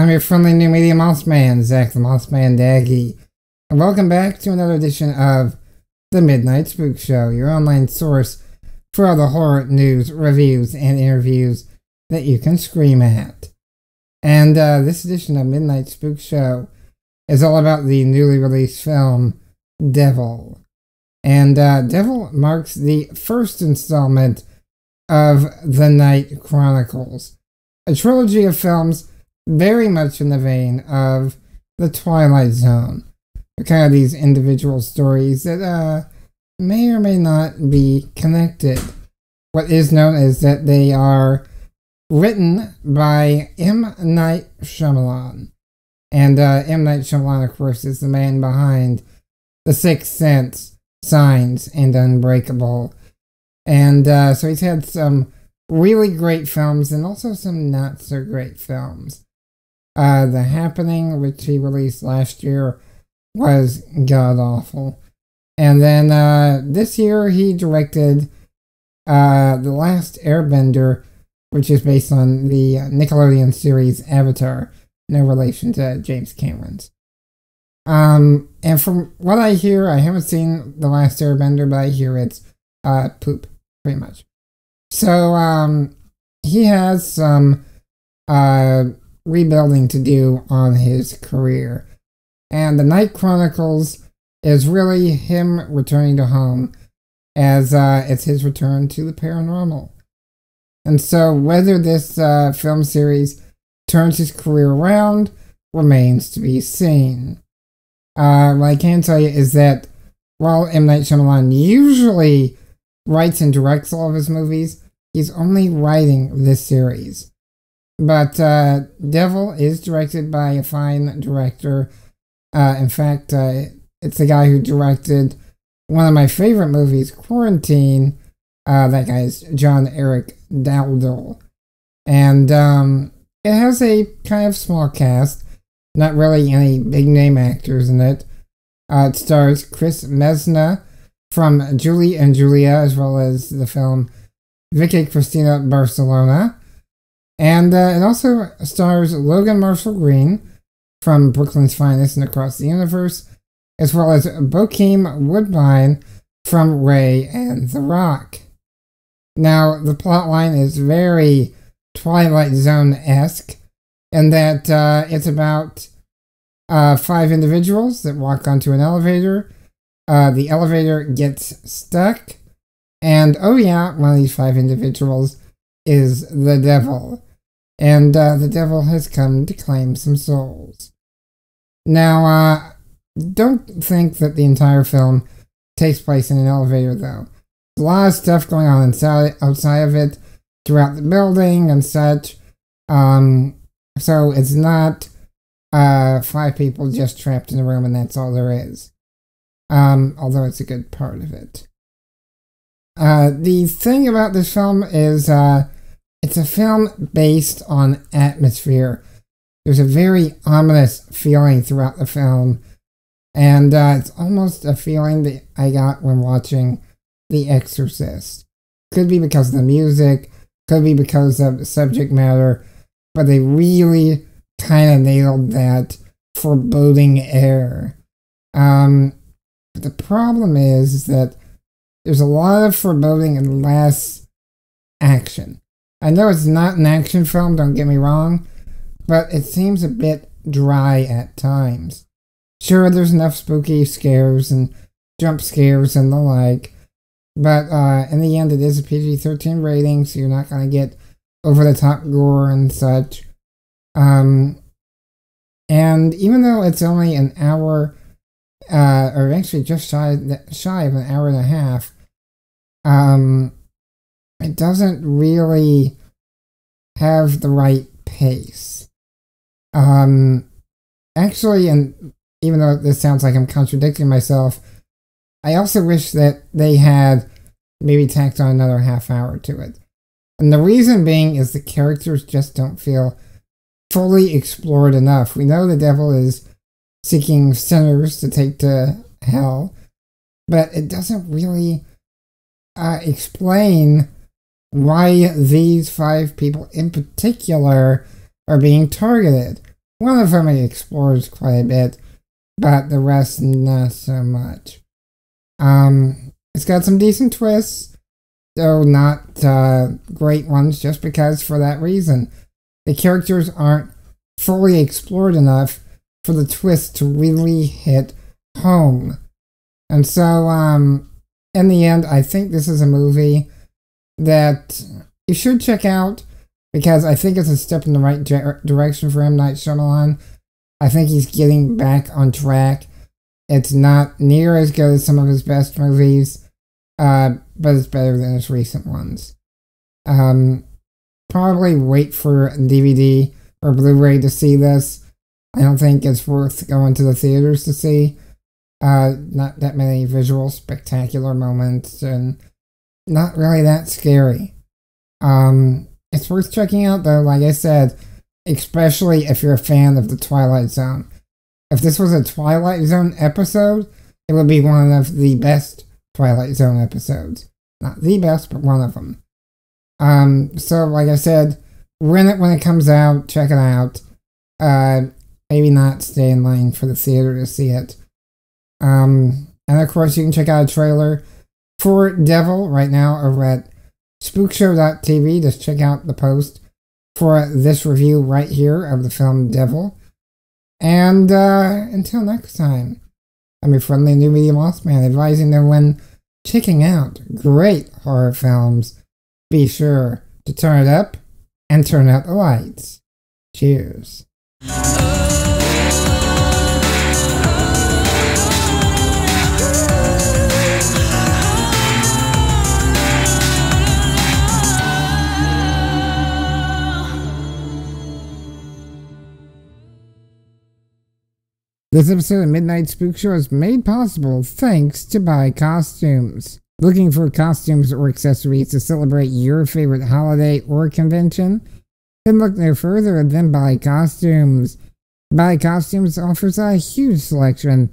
I'm your friendly new media mouse man, Zach the Mouse Man Daggy, and welcome back to another edition of the Midnight Spook Show, your online source for all the horror news, reviews, and interviews that you can scream at. And this edition of Midnight Spook Show is all about the newly released film, Devil. And Devil marks the first installment of The Night Chronicles, a trilogy of films very much in the vein of The Twilight Zone. They're kind of these individual stories that may or may not be connected. What is known is that they are written by M. Night Shyamalan. And M. Night Shyamalan, of course, is the man behind The Sixth Sense, Signs, and Unbreakable. And so he's had some really great films and also some not so great films. The Happening, which he released last year, was god-awful. And then this year he directed The Last Airbender, which is based on the Nickelodeon series Avatar, no relation to James Cameron's. And from what I hear, I haven't seen The Last Airbender, but I hear it's poop, pretty much. So he has some rebuilding to do on his career. And The Night Chronicles is really him returning to home, as it's his return to the paranormal. And so whether this film series turns his career around remains to be seen. What I can tell you is that while M. Night Shyamalan usually writes and directs all of his movies, he's only writing this series. But Devil is directed by a fine director. In fact, it's the guy who directed one of my favorite movies, Quarantine. That guy is John Eric Dowdle. And it has a kind of small cast, not really any big name actors in it. It stars Chris Mesna from Julie and Julia, as well as the film Vicky Cristina Barcelona. And it also stars Logan Marshall Green from Brooklyn's Finest and Across the Universe, as well as Bokeem Woodbine from Ray and The Rock. Now, the plotline is very Twilight Zone-esque in that it's about 5 individuals that walk onto an elevator. The elevator gets stuck, and oh yeah, one of these 5 individuals is the devil. And the devil has come to claim some souls. Now, don't think that the entire film takes place in an elevator, though. There's a lot of stuff going on outside of it, throughout the building and such. So it's not 5 people just trapped in a room and that's all there is. Although it's a good part of it. The thing about this film is it's a film based on atmosphere. There's a very ominous feeling throughout the film, and it's almost a feeling that I got when watching The Exorcist. Could be because of the music, could be because of the subject matter, but they really kind of nailed that foreboding air. But the problem is that there's a lot of foreboding and less action. I know it's not an action film, don't get me wrong, but it seems a bit dry at times. Sure, there's enough spooky scares and jump scares and the like, but in the end it is a PG-13 rating, so you're not going to get over-the-top gore and such. And even though it's only an hour, or actually just shy of an hour and a half, it doesn't really have the right pace. Actually, and even though this sounds like I'm contradicting myself, I also wish that they had maybe tacked on another half hour to it. And the reason being is the characters just don't feel fully explored enough. We know the devil is seeking sinners to take to hell, but it doesn't really explain why these 5 people in particular are being targeted. One of them he explores quite a bit, but the rest not so much. It's got some decent twists, though not great ones, just because for that reason. The characters aren't fully explored enough for the twist to really hit home. And so, in the end, I think this is a movie that you should check out, because I think it's a step in the right direction for M. Night Shyamalan. I think he's getting back on track. It's not near as good as some of his best movies, but it's better than his recent ones. Probably wait for DVD or Blu-ray to see this. I don't think it's worth going to the theaters to see. Not that many visual spectacular moments, and not really that scary. It's worth checking out though, like I said, especially if you're a fan of the Twilight Zone. If this was a Twilight Zone episode, it would be one of the best Twilight Zone episodes. Not the best, but one of them. So like I said, rent it when it comes out, check it out. Maybe not stay in line for the theater to see it. And of course you can check out a trailer for Devil right now over at Spookshow.tv. Just check out the post for this review right here of the film Devil. And until next time, I'm your friendly new media lost man, advising that when checking out great horror films, be sure to turn it up and turn out the lights. Cheers. This episode of Midnight Spook Show is made possible thanks to Buy Costumes. Looking for costumes or accessories to celebrate your favorite holiday or convention? Then look no further than Buy Costumes. Buy Costumes offers a huge selection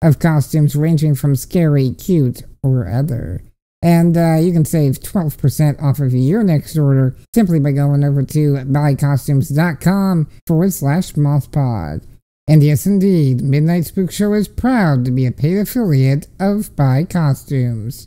of costumes ranging from scary, cute, or other. And you can save 12% off of your next order simply by going over to buycostumes.com/mothpod. And yes, indeed, Midnight Spook Show is proud to be a paid affiliate of Buy Costumes.